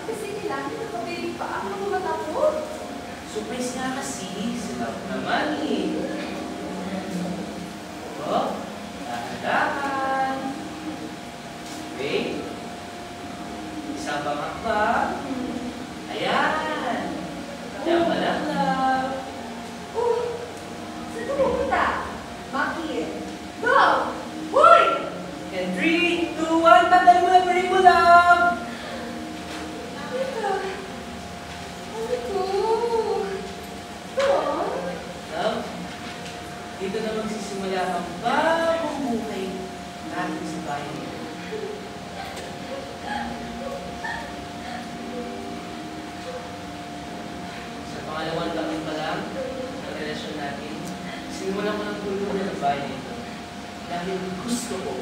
kasi nila, nakabili pa ang mga mata ko. Surprise nga kasi, sila naman eh. Oh, dahan-dahan. Okay. Isa pang hakbang. Ayan. Diyan ka lang, love. Saan ka pupunta? Bakit? Go! Hoy! And 3, 2, 1, pantay mo na break mo, love! Love, dito na magsisimula ang bagong buhay natin sa bayan nito. Sa pangalawang taon pa lang ng relasyon natin, sinimulan ko ng tuluyan ng bayan nito. Dahil gusto ko,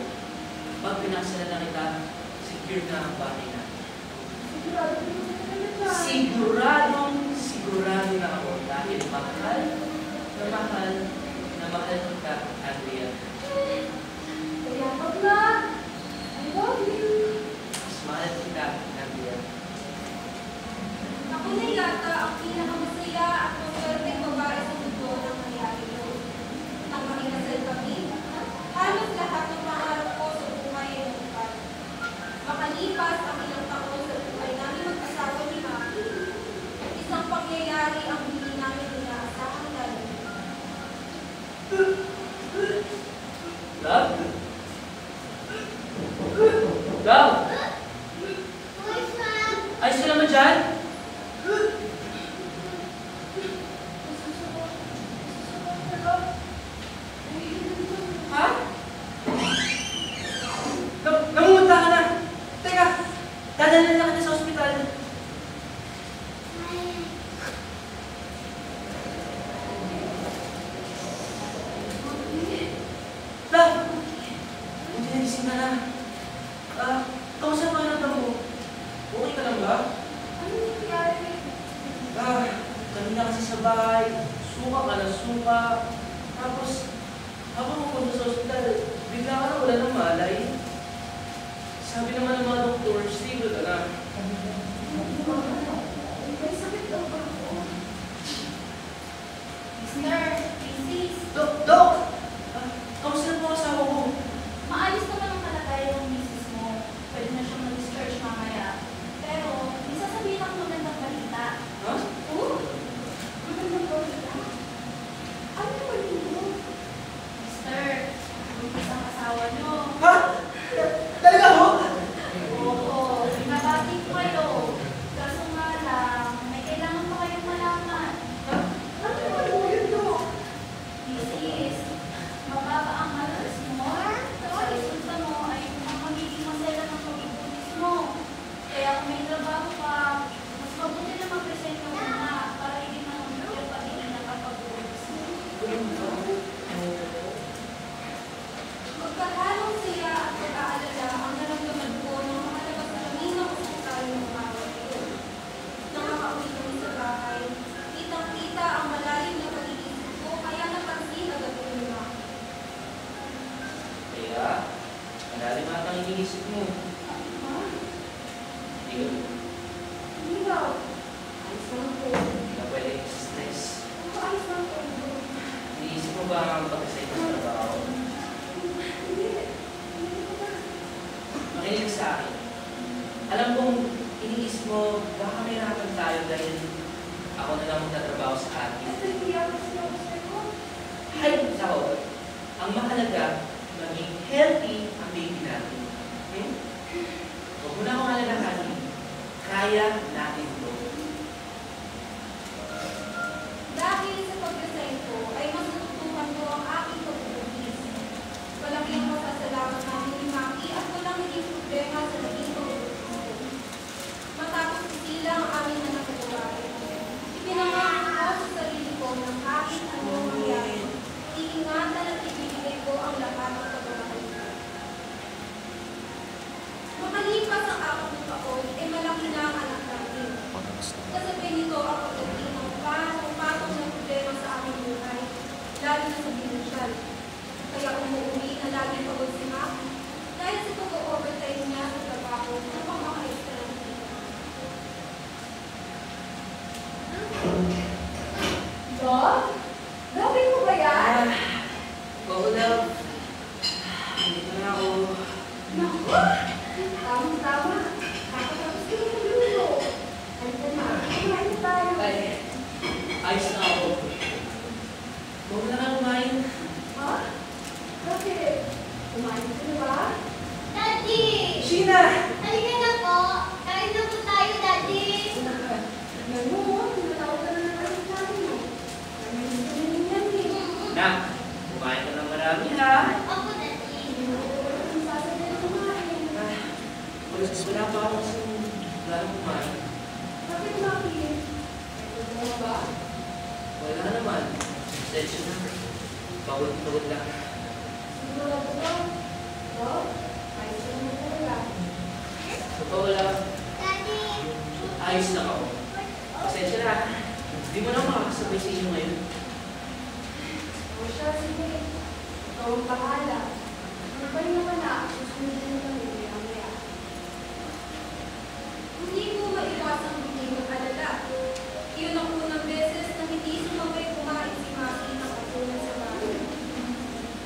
pag pinakasala na kita, secure na ang bahay natin. Sigurado na ako dahil mahal na mahal kita, Andrea. Kaya pag na, I love you. Mas mahal kita, Andrea. Ako na yata ang pinakamasaya at maswerteng babae sa mundo ng nangyari ko. Nang makinasal kami, halos lahat ng pangarap ko sa buhay ay natupad. Makalipas ang ilang taon sa buhay namin mag-asawa ni Maki, isang pangyayari ang hindi namin inaasahan dahil. Love? Love? Ayos ka naman dyan? Ha? Namunta ka na! Teka! Dadalhin na kita sa ospital. Love! Buti nagising ka na. Kamusta ang pakiramdam mo? Okay ka lang ba? Ano nangyari? Kanina kasi sa bahay, suka ka na suka. Tapos, habang pupunta sa ospital, bigla ka na wala ng malay. Sabi naman ng mga doktor, stable ka na. May sakit daw ba ako? Mister, Mrs. Dok! Kamusta na po ang asawa ko? Maayos naman ang kalagayan ng misis mo. Pwede na siyang mag-discharge mamaya. Pero, may sasabihin akong magandang balita. Ha? Oh? Magandang balita? Ano naman yun? Mister, buntis ang asawa niyo. Ha? Talaga ho? Oo, binabati ko kayo. Kaso nga lang, may kailangan pa kayong malaman. Ano naman ho yun, Dok? Mrs. Mababa ang halos mo. Sa resulta mo ay ang magiging masaya ng pag-ibuntis mo. Kaya kung may trabaho ka, mas mabuti na mag-present ka muna para hindi manunod yung pagiging nakapag-ibuntis mo. Magkahalong siya at pag-aalala ang naramdaman ko nang makalabas na kami ng ospital ng umawa ito. Nang makauwi kami sa bahay, kitang-kita ang malalim na pag-iisip ko kaya napansin agad ko yung mga. Kaya, malalim ata ang iniisip mo. Hindi ka Hindi daw. Ayos lang po. hindi ka pwede stress. Ayos lang po. Iniisip mo ba ang pag-asay mo sa trabaho? Hindi. Hindi ko ba? Makinig sa akin. Alam kong iniisip mo, baka mahirapan tayo dahil ako na lang magtatrabaho sa atin. Kasi hindi ako sinabi ko. Hay, sako. Ang mahalaga, maging healthy ang baby natin. Hmm? Huwag mo na akong alalahanin. Kaya natin ito. Dahil sa pag-resign ko, ay mas natutukan ko ang aking pag-ubis. Malaki ang masasalamat namin ni Maki at walang naging problema sa naging pag-ubis ko. Matapos isilang ang aming anak na babae. Ipinangako ko sa sarili ko ng kahit anong mangyari. Iingatan at ibibigay ko ang lahat ng pagmamahal ko. Makalipas ang 4 taon, ay malaki na ang anak natin. Kasabi nito ang pagdating ng patong na problema sa aming buhay, lalo na sa pinansyal. Kaya umuwi na lagi pagod si Maki dahil sa pag-overtime niya sa trabaho. naman. Bakit Maki? May problema ba? Wala naman. Sensya na. Pagod lang. Sigurado ba? Oo? Ayos ka naman talaga. Totoo lang. Ayos lang ako. Pasensya na. Hindi mo na makakasabay sa inyo ngayon. O siya, sige. Ikaw ang bahala. Ano ba yung naman na? Susunod na kami mamaya. Hindi ko maiwasang hindi mag-alala. Iyon ang unang beses na hindi sumabay kumain si Maki ng katunan sa bahay.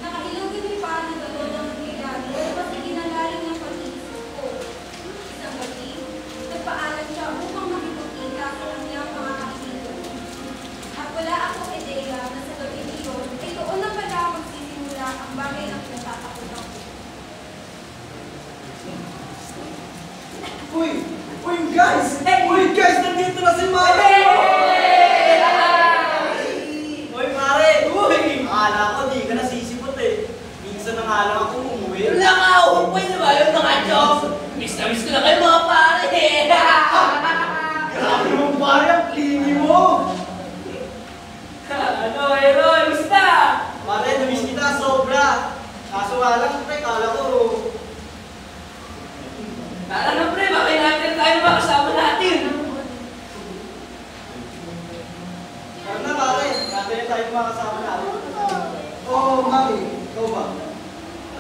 Nakailang gabi pa na gano'n ang nangyayari kasi ginalalim ng pag-iisip ko. Isang gabi, nagpaalam siya upang makipagkita sa kanyang mga kaibigan. At wala akong ideya na sa gabi iyon ay doon na pala magsisimula ang bagay na pinatatakutan ko. Uy! Uy guys! Uy guys! Nandito na si Mare! Uy pare! Uy! Akala ko di ka nasisipot eh. Minsan na nga lang ako umuwi. Wala ka! Umpay na ba yung mga chok? Miss na miss ko na kayo mga pare! Grabe mong pare! Ang klini mo! Ano, Aaron? Gusta? Pare, namiss kita sobra. Kaso nga lang, pre, kala ko. Tara na pre, bakit natin tayo ba kasama natin? Ano na pare? Natin na tayo makasama natin. Oh, Maki, ikaw ba?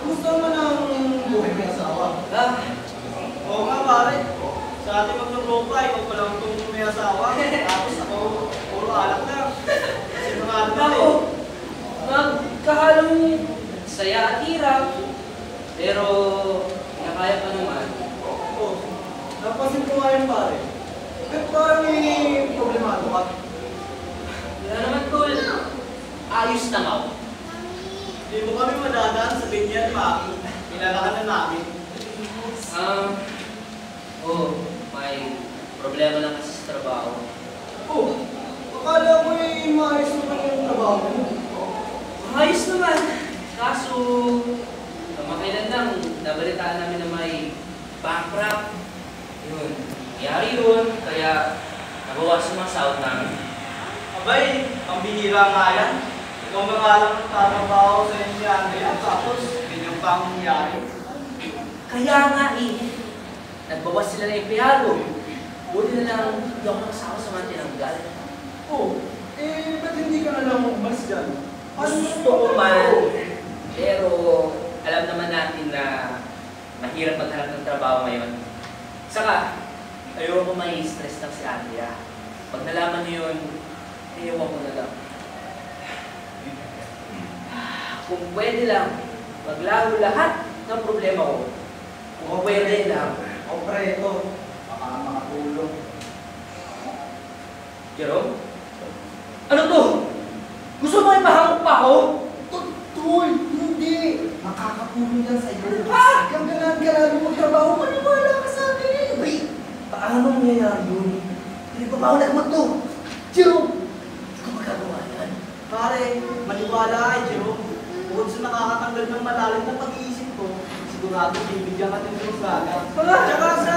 Kamusta naman ang buhay ng asawa? Oo nga pare. Sa ating magtutropa, ikaw pa lang itong may asawa. Tapos ako, puro alak lang. Kasi mga alak na Ako, magkahalong saya at hirap. Pero, nakaya pa naman. Oo. Napansin ko nga yun pare. Bakit parang may problemado ka? Wala naman tol. Ayos na ako. Hindi mo kami madadaan sa ganyan, Maki. Pinalakan na namin. May problema lang kasi sa trabaho. Oh, akala mo maayos naman yung trabaho mo. Ayos naman. Kaso, kamakailan lang, nabalitaan namin na may bankrupt. Yun. Nangyari yun, kaya nabawasan mga sahod namin. Abay, ang bihira nga yan. Ikaw nga lang tatrabaho sa inyo ni Andrea, tapos ganyan pa ang nangyari. Kaya nga nagbawas sila ng empleyado. Buti na lang hindi ako nakasama sa mga tinanggal. Oh, ba't hindi ka na lang umalis dyan? Gusto ko man, pero alam naman natin na mahirap maghanap ng trabaho ngayon. Saka, ayoko may stress lang si Andrea. Pag nalaman niyo yun, ewan ko na lang. Kung pwede lang, maglaho lahat ng problema ko. Kung pwede lang. O preto, baka makatulong. Jerome? Ano to? Gusto mo ipahamok pa ako? Tol, hindi. Makakatulong yan sa'yo. Hanggang ganan-ganan mo magtrabaho, maniwala ka sa akin. Wait, paano mangyayari yun? Hindi pa ba ako naman to? Jerome! Hindi ko magagawa yan. Pare, maniwala kay Jerome. Bukod sa nakakatanggal ng malalim na pag-iisip ko, sigurado bibigyan ka ng husgaga. Tsaka sa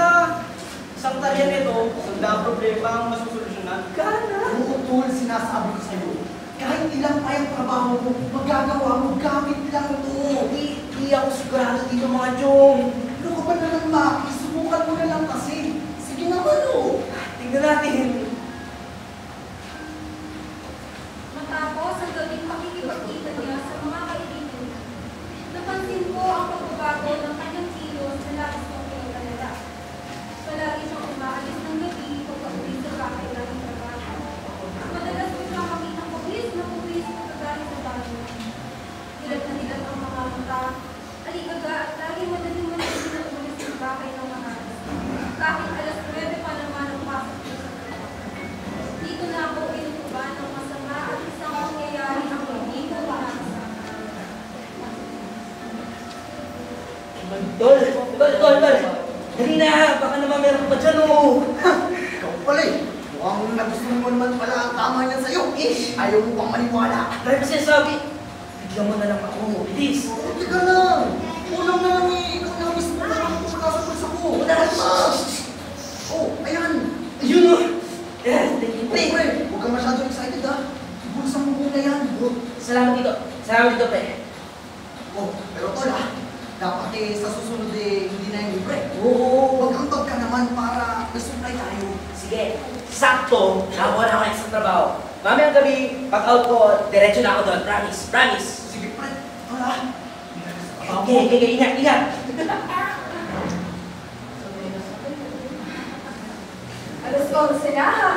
isang talian nito, sanda problema ang masusolusyonan. Oo, tol, sinasabi ko sa'yo. Kahit ilang pa yung trabaho mo, magagawa mo, gamit lang ito. Hindi ako sigurado dito mga Jong. Ano ka ba naman, Maki? Subukan mo na lang kasi. Sige naman, oh. Tingnan natin. Matapos ang gabing pakikipagkita niya sa mga kaibigan niya, napansin ko ang pagbabago ng kanyang kilos na labis ng pinag-alala. Palagi siyang umaalis ng gabi pagka-uwi sa bahay ng trabaho. Madalas ko siyang makitang pabis na pabis pagkagaling sa bahay. Hilat na hilat ang mga mata, aligaga at lagi madaling madaling na umalis sa bahay ng mga alas. Kahit alas 9 pa naman ang pasok niya sa trabaho. Dito na ako inutuban ng masama at isang pangyayari ang hindi ko maasahan. Tol! Dali na! Baka naman meron pa dyan oh! Ikaw pala eh. Mukhang nagustuhan mo naman pala ang tama niyan sa'yo. Ayaw mo pang maniwala. Dahil kasi sabi, bigyan mo na lang ako. Bilis! Hindi ka lang. Kulang na lang eh. Ikaw na mismo na lang kung nakasapulsa ko. Una! Oh, ayan. Salamat dito. Salamat dito, pre. Oh, pero tol dapat sa susunod hindi na yung libre. Oo. Mag-ambag ka naman para may-supply tayo. Sige, sakto. Nakakuha na ako ng isang trabaho. Mamayang gabi, pag-out ko, diretso na ako doon. Promise, promise. Sige, pre. Tol Okay, ingat, ingat. Alas 11 na ha.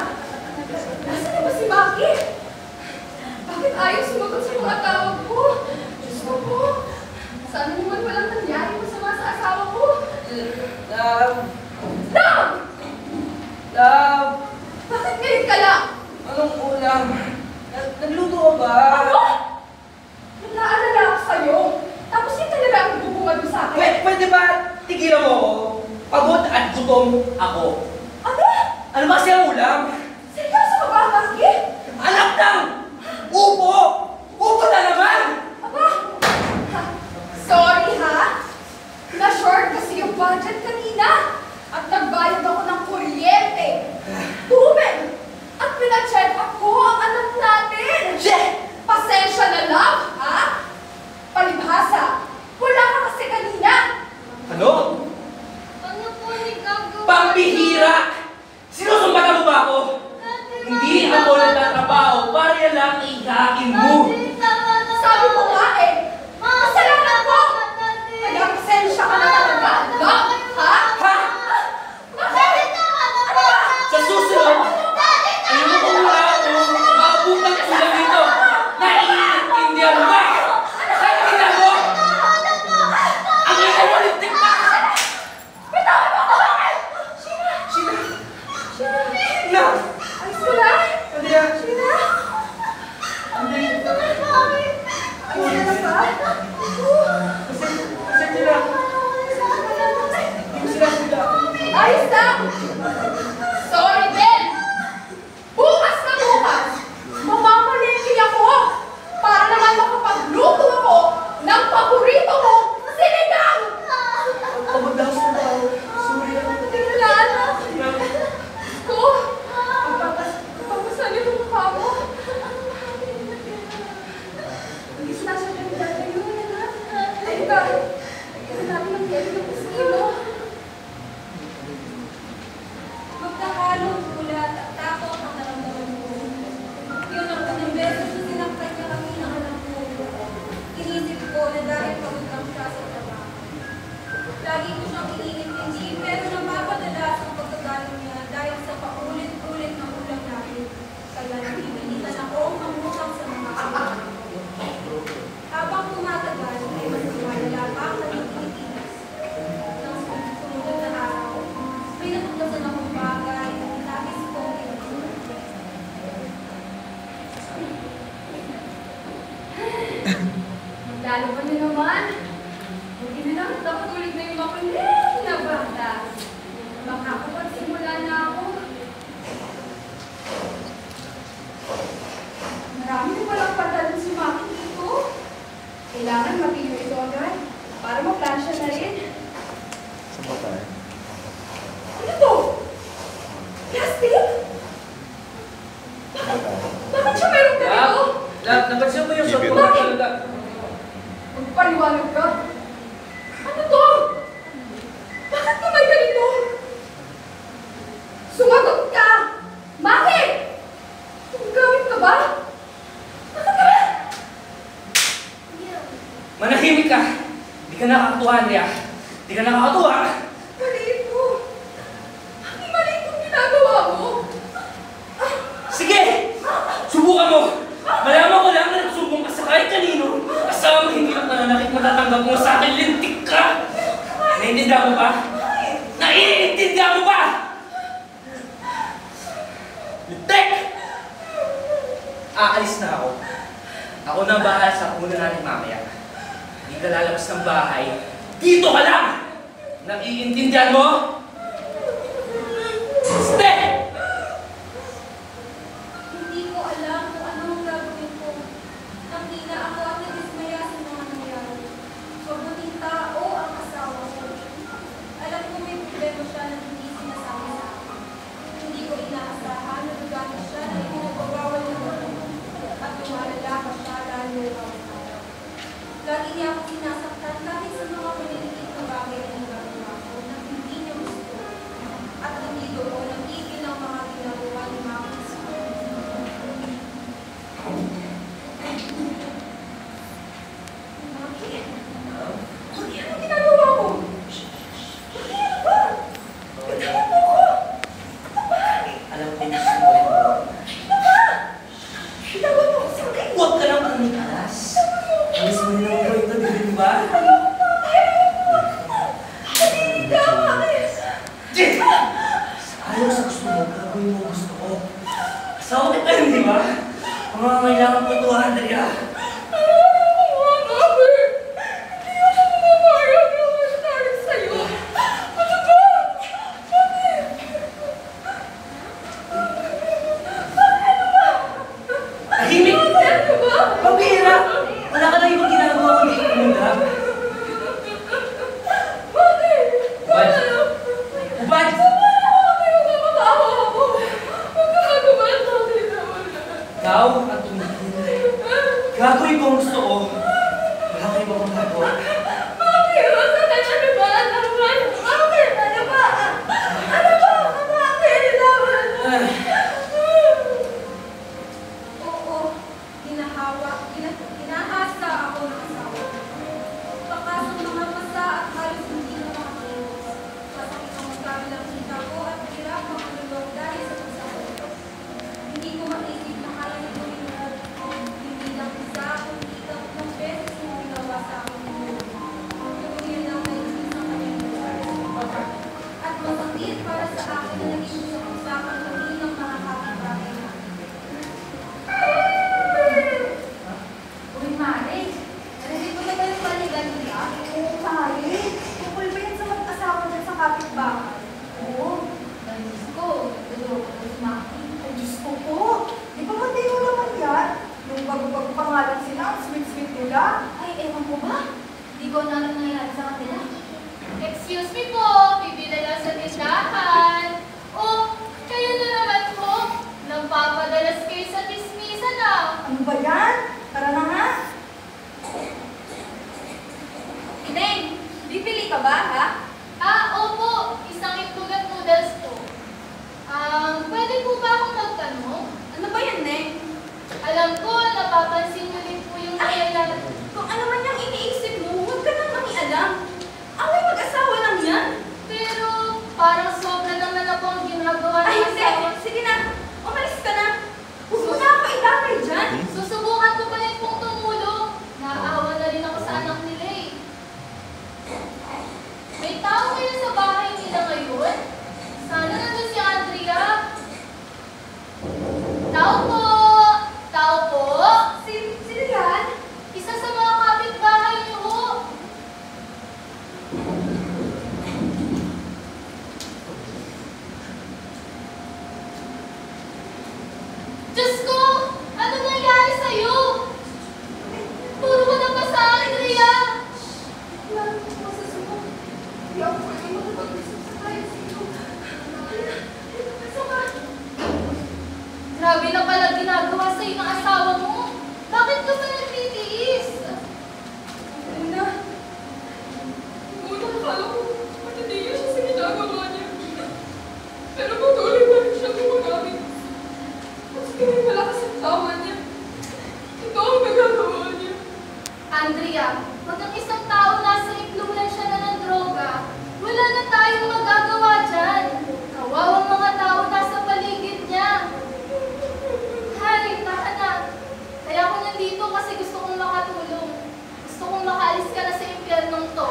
Nasaan na ba si Maki? Bakit ayaw sumagot sa mga tawag ko? Diyos ko po. Sana naman walang nangyari masama sa asawa ko. Love. Love! Love. Bakit ngayon ka lang? Anong ulam? Nagluto ka ba? Ano? Nag-aalala ako sa'yo. Tapos yun talaga ang bubungad mo sa akin. Pwede ba tigilan mo ako? Pagod at gutom ako. Ano? Ano ba kasi ang ulam? Seryoso ka ba, Maki? Anak lang! Upo! Upo na naman! Aba? Ha? Sorry ha? Na-short kasi yung budget kanina. At nagbayad ako ng kuryente, tubig, at pina-check up ko ang anak natin. Pasensya na lang, ha? Palibhasa, wala ka kasi kanina. Ano? Ano po ni gagawin? Pambihira! Sinusumbatan mo ba ako? Hindi ako nagtatrabaho para yan lang ihain mo. Sabi ko nga eh, kasalanan ko. Kaya pasensya ka na talaga, anak, ha? Ha? Bakit? Ano ba? Sa susunod, ano mo kung wala ako mabutang ulam dito? Naiintindihan mo ba? Naiintindihan mo? Ang ikaw walintik ka! Bitawan mo ako! Sina? Sheena! Na! Ayos ka na? Ano yan? Sheena! Hindi. Ayos ka na ba? Pasensya na. Hindi sila sila. Ayos na! Sorry din! Bukas na bukas, mamamalengke ako para naman makapagluto ako ng paborito mo, sinigang! Pagdaos na daw. Sorry ako. Tingnan na! Ko, pagpapasali mo mukha mo. Hindi sinasadya ng dada yun, ha? Ay, ba? Ito natin ang dada ng kusino. Magkakalong ulat at takot ang naramdaman mo. Yun ang unang beses na sinaktan niya kami ng alam ko. Inisip ko na dahil pagod lang siya sa trabaho. Lagi ko siyang iniintindi pero napapadalas ang pagkagaling niya dahil sa paulit-ulit na ulam namin. Kaya napipilitan ako mangutang sa mga kaibigan. Habang tumatagal ay mas lumalala pa ang nagtitigas. Nang sumunod na araw, may natuklasan akong bagay at labis kong pinagsulat. Lalo pa niyo naman. Buti na lang, nakatulog na yung makulit na bata. Makakapagsimula na ako. Marami na palang pantalon si Maki dito. Kailangan mapilo ito agad para ma-plansya na rin. Saan ba tayo? Ano to? Plastic? Bakit siya mayroong ganito? Love, napansin mo yung shot ko Bakit? talaga. Magpaliwanag ka. Ano to? Bakit ka may ganito? Sumagot ka! Bakit? Gamit ka ba? Bakit ka ba? Manahimik ka. Di ka nakakatuwa, Andrea. Di ka nakakatuwa. Maliit mo. Ang maliit mong ginagawa mo. Sige! Subukan mo! Malaman ko lang na nagsubong ka sa kahit kanino. Kasama hindi lang nananakit matatanggap mo sa akin, lintik ka! Naiintindihan mo ba? Naiintindihan mo ba? Lintik! Aalis na ako. Ako na ang bahala sa una natin mamaya. Hindi ka lalabas ng bahay. Dito ka lang! Naiintindihan mo? Stay! Hindi ko alam kung ano ang gagawin ko. Tangina ako at nadismaya sa mga nangyari. Mabuting tao ang asawa ko. Alam ko may problema siya na hindi sinasabi sa akin. Hindi ko inaasahan na gagamit siya na ipinagbabawal na ako. At lumalala pa siya lalo gusto mo, gagawin mo gusto ko. Asawa kita yun, di ba? Pangangailangan ko ito, Andrea. Gagawin ko ang gusto ko. Wala kayo ba kung gagawa? Bakit? Bakit? Ano ba? Ano ba? Bakit? Ano ba? Ano ba? Bakit? Oo, ginahasa ako ng asawa. Pakas ang mga masa at halos hindi na makakilos. Masakit ang magkabilang kita ko at hirap ang alulong dahil sa pagsakot. Hindi ko maisip na kaya nito hindi lang isa, kundi tatlong beses na ginawa sa akin yun. Yung lang naisip ng kanyang lugar. At masakit para sa akin na naging usap-usapan kami ng mga kapitbahay namin. Uy, Mare, narinig mo na ba yung balikan nila? Oo, Mare. Tukol ba yan sa mag-asawa dyan sa kapitbahay? Oo. Diyos ko, tulog ko si Maki. Ay, Diyos ko po. Di ba matino naman yan? Nung bago-bago pangalan sila, ang sweet-sweet nila. Ay, ewan ko ba? Di ko na alam nangyayari sa kanila. Excuse me po, bibili lang sa tindahan. Oh, kayo na naman po. Nagpapadalas kayo sa tismisan ah. Ano ba yan? Tara na nga. Ineng, bibili ka ba, ha? Ah, opo, isang itlog at noodles po. Pwede po ba akong magtanong? Ano ba yan, Neng? Alam ko, napapansin niyo din po yung nangyayari. Kung ano man yung iniisip mo, huwag ka nang makialam. Away mag-asawa lang yan. Pero parang sobra naman na po ang ginagawa Ay, ng hindi. asawa. Sige na. Umalis ka na. Huwag mo na ako idamay dyan. Susubukan ko pa rin pong tumulong. Naaawa na rin ako sa anak nila eh. May tao kayo sa bahay nila ngayon? Sana nandun si Andrea. Tao po! Tao po! Sino yan? Isa sa mga kapitbahay niyo ho. Diyos ko! Ano nangyari sa'yo? Puro ko na pa sa Andrea. Wala ko sa sumo. Hindi ako pwede makapag-isip sa kaya sino. Pasok ka. Grabe na pala ginagawa sa'yo ng asawa mo. Bakit ka pa nagtitiis? Una, akala ko matitigil siya sa ginagawa niya. Pero patuloy pa rin siya gumagamit. At sige, malakas ang tawa niya. Ito ang nagagawa niya. Andrea, pag ang isang tao nasa impluensya siya na ng droga, wala na tayong magagawa dyan. Kawawang mga tao nasa paligid niya. Hay, taka na. Kaya ako nandito kasi gusto kong makatulong. Gusto kong makaalis ka na sa impyernong to.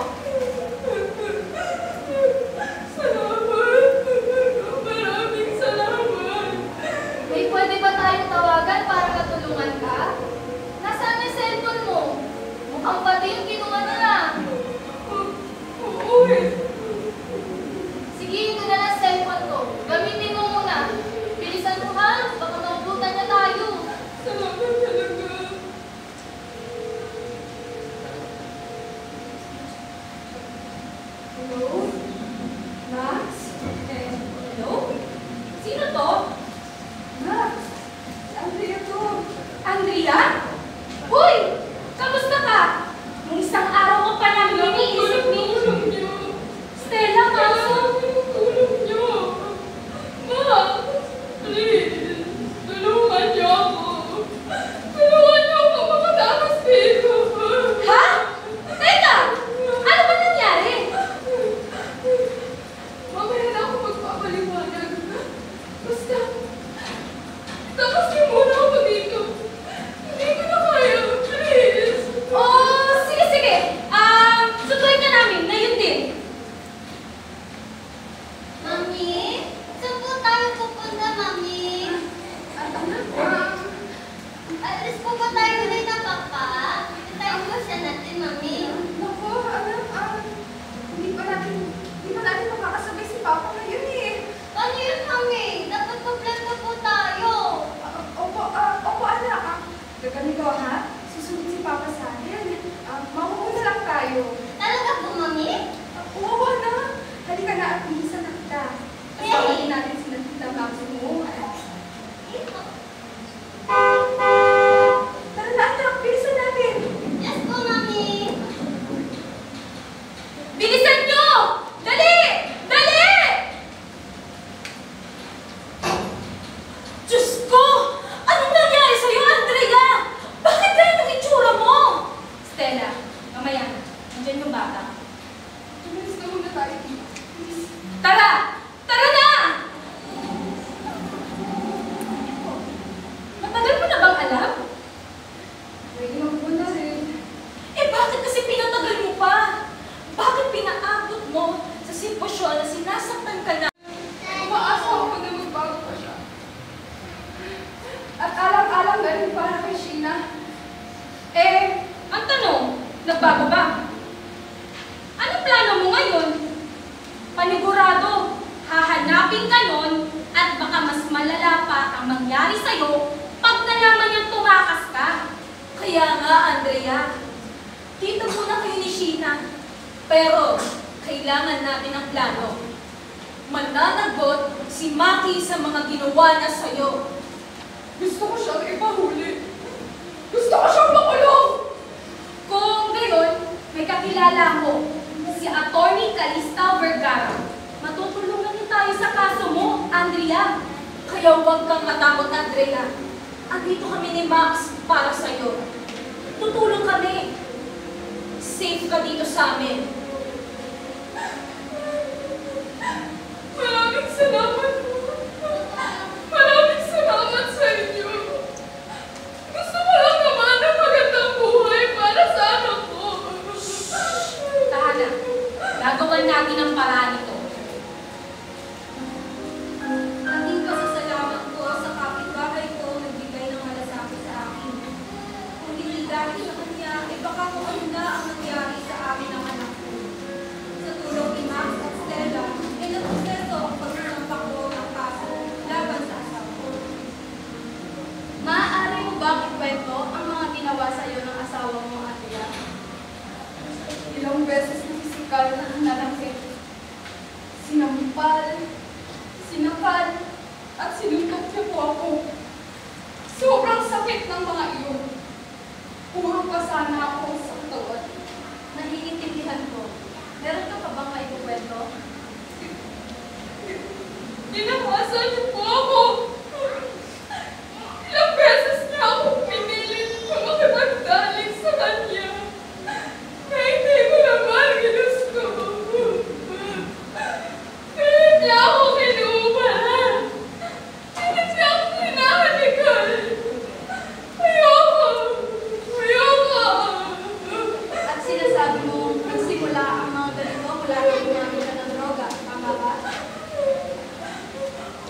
Salamat. Maraming salamat. May pwede ba tayong tawagan para matulungan ka? Nasaan yung cellphone mo? Mukhang pati yung kinuha na. Oo eh. Sige, ito na lang cellphone ko. Gamitin mo muna. Bilisan mo ha, baka maubutan niya tayo. Salamat talaga. Hello? Max? Hello? Sino to? Max, si Andrea to. Andrea? Uy! Kamusta ka? Nung isang araw ko pa namin iniisip ni Stella, kaso? Tulong niyo. Ma, please, tulungan niyo ako. Tulungan niyo ako makatakas dito. Ha? Teka! Ano ba nangyari? Mamaya na ako magpapaliwanag. Basta, takas niyo muna ako dito. Hindi alam? Pwede magpunta rin. Eh bakit kasi pinatagal mo pa? Bakit pinaabot mo sa sitwasyon na sinasaktan ka na? Umaasa ako na magbago pa siya. At alam-alam na rin para kay Sheena. Eh, ang tanong, nagbago ba? Anong plano mo ngayon? Panigurado, hahanapin ka nun at baka mas malala pa ang mangyari sa'yo pag nalaman niyang tumakas ka. Kaya nga, Andrea, dito muna kayo ni Sheena. Pero, kailangan natin ang plano. Mananagot si Maki sa mga ginawa na sa'yo. Gusto ko siyang ipahuli. Gusto ko siyang makulong. Kung gayon, may kakilala ko, si Atty. Calista Vergara. Matutulungan niyo tayo sa kaso mo, Andrea. Kaya huwag kang matakot, Andrea. Andito kami ni Max para sa'yo. Tutulong kami. Safe ka dito sa amin. Maraming salamat po. Maraming salamat sa inyo. Gusto ko lang naman ng magandang buhay para sa anak ko. Tahala, gagawan natin ang paraan ito. Ating pasasalamat ko sa kapitbahay ko nagbigay ng malasakit sa akin. Kung hindi dahil sa kanya, eh baka kung ano na ang nangyari sa amin ng anak ko. Sa tulong ni Max at Stella, ay naproseso ang pagsasampak ko ng kaso laban sa asawa ko. Maaari mo bang ikwento ang mga ginawa sa iyo ng asawa mo, Andrea? Ilang beses na pisikal na nanakit. Sinampal, sinakal, at sinuntok niya po ako. Sobrang sakit ng mga iyon. Puro pa sana ako sa katawan. Naiintindihan ko. Meron ka pa bang maikukwento? Ginakasan niyo po ako. Ilang beses niya ako pinilit na makipagdalik sa kanya. Na hindi ko naman ginusto. Pilit niya ako kinuha. Pilit niya ako hinahalikan. Ayoko. Ayoko. At sinasabi mo, nagsimula ang mga ganito mula nang gumamit ka ng droga. Tama ba?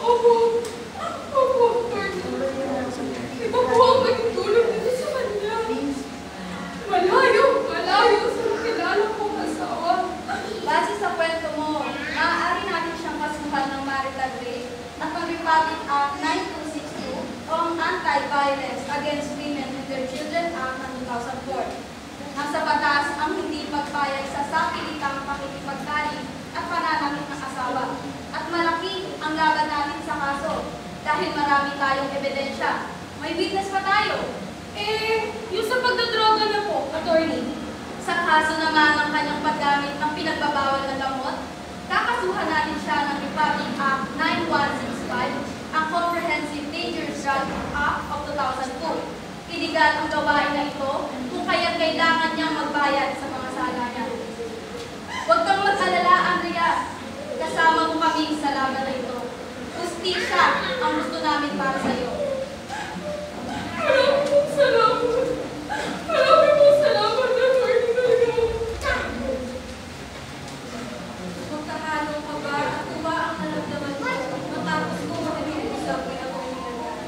Opo. Opo, Atty. Iba po ang naging tulong dito sa kanya. Malayo sa kilala kong asawa. Base sa kwento mo, maaari natin siyang kasuhan ng marital rape at ang Republic Act 9262 o ang Anti-Violence Against Women and Their Children Act ng 2004. Nasa batas ang hindi pagpayag sa sapilitang pakikipagtali at pananakit ng asawa. At malaki ang laban natin sa kaso dahil marami tayong ebidensya. May witness pa tayo. Yung sa pagdodroga niya po, attorney. Sa kaso naman ng kanyang paggamit ng pinagbabawal na gamot, kakasuhan natin siya ng Republic Act 9165, ang Comprehensive Dangerous Drug Act of 2002. Iligal ang gawain na ito kung kaya't kailangan niyang magbayad sa mga sala niya. Huwag kang mag-alala, Andrea. Kasama mo kami sa laban na ito. Justisya ang gusto namin para sa iyo. Maraming pong salamat. Maraming pong salamat, Atty. Vergara. Magkahalo ka ba at tuwa ang naramdaman mo matapos ko makikiusap kay Atty. Vergara.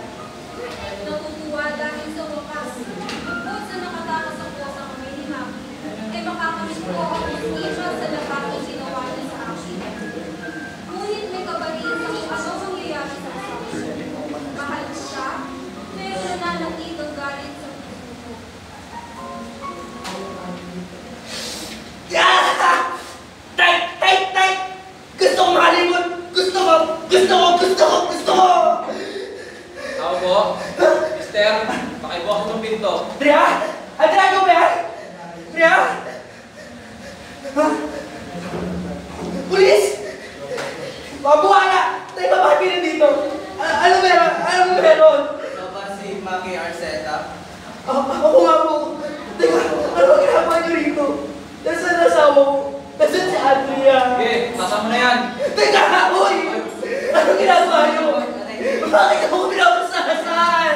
Natutuwa dahil sa wakas, bukod sa nakatakas ako sa kami ni Maki, ay makakamit ko ang justisya sa lahat ng ginawa niya sa akin. Ngunit may kabahin sa kung ano mangyayari sa asawa ko. Mahal ko siya, pero nananakit ang galit sa puso ko. Tay! Gusto ko malimot! Gusto ko! Tao po? Mister, pakibukas ng pinto. Andrea! Andrea, ikaw ba yan? Andrea? Pulis! Mabuhala! Tayo ba bakit pinag dito? Ano meron? Ito ba si Maki Arceta? Ako nga po. Teka, ano ba ginagawa niyo rito? Nasaan ang asawa ko? Nasaan si Andrea? Okay, kasama na yan. Teka! Uy! Ano ginagawa niyo? Bakit ako pinapasasan?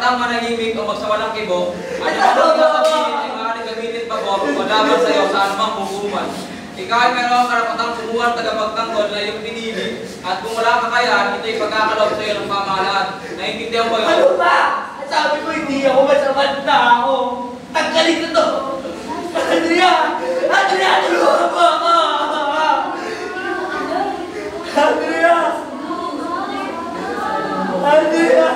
karapatang manahimik o magsawalang kibo, ano man ang sasabihin ay maaaring gamitin pabor o laban sa iyo sa anumang hukuman. Ikaw ay mayroong karapatang kumuha ng tagapagtanggol na iyong pinili at kung wala kakayahan, ito'y pagkakaloob sa iyo ng pamahalaan. Naiintindihan mo yun? Ano ba? Sabi ko hindi ako masamang tao. Tanggalin ko to. Andrea! Andrea! Tulungan mo ako! Andrea! Andrea!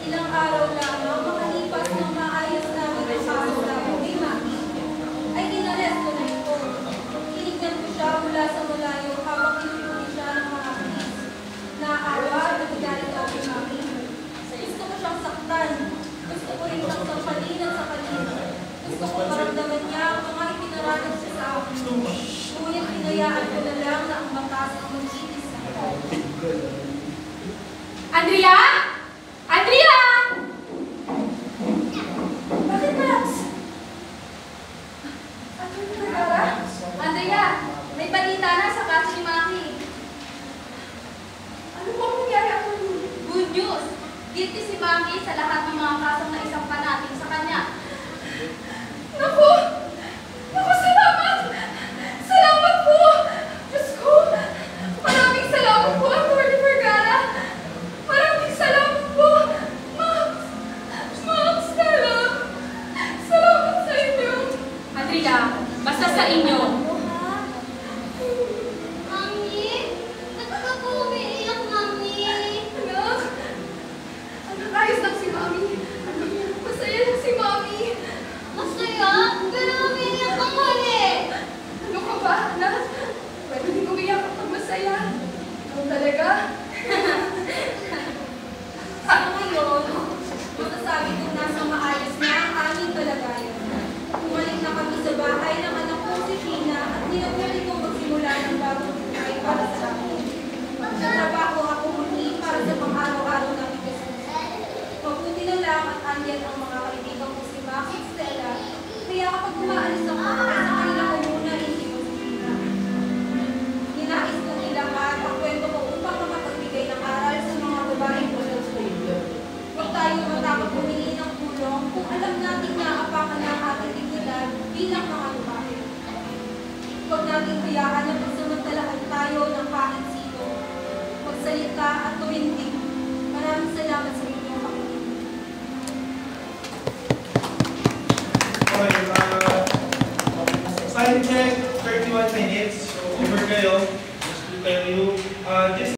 Ilang araw lamang makalipas ng maayos namin ang kaso namin kay Maki, ay inaresto na ito. Tinignan ko siya mula sa malayo habang tinutuli siya ng mga pulis. Naawa at nagagalit ako kay Maki. Gusto ko siyang saktan. Gusto ko rin siyang sampalin at sampalin. Gusto ko maramdaman niya ang mga ipinaranas siya sa akin. Ngunit pinayaan ko na lang na ang batas ang mag-itis sa akin. Andrea? Andrea! Bakit, Max? Ano nangyari? Andrea, may balita na sa kaso ni Maki. Ano po ang nangyari ako? Good news! Guilty si Maki sa lahat ng mga kasong naisampa natin sa kanya. Naku! Naku, salamat! Salamat po! Diyos ko! Maraming salamat po, Atty. Vergara! Maraming salamat po! Max! Max, Stella! Salamat sa inyo! Andrea, basta sa inyo. Mami, bakit ako umiiyak, Mami? Anak! Anak, ayos lang si Mami! Masaya lang si Mami! Masaya, pero umiiyak ang huli. Ano ka ba, anak? Pwede din umiyak kapag masaya. Ikaw talaga? Sa ngayon, masasabi kong nasa maayos na ang aming kalagayan. Bumalik na kami sa bahay ng anak kong si Sheena at ninabuli kong magsimula ng bagong buhay para sa akin. Nagtrabaho ako muli para sa pang-araw-araw namin gastusin. Mabuti na lang at andyan ang mga kaibigan ko si Max at Stella. Kaya kapag umaalis ako, ay sa kanila ko muna hindi ko si Sheena. Ninais kong ilahad ang kwento ko upang makapagbigay ng aral sa mga babaeng tulad ko. Huwag tayo matakot humingi ng tulong kung alam natin na apakan ng ating dignidad bilang mga babae. Huwag natin hayaan na pagsamantalahan tayo ng kahit sino. Magsalita at tumindig. Maraming salamat sa inyong pakikinig. Okay, sign check, 31 minutes. So, over kayo. Just to tell you, this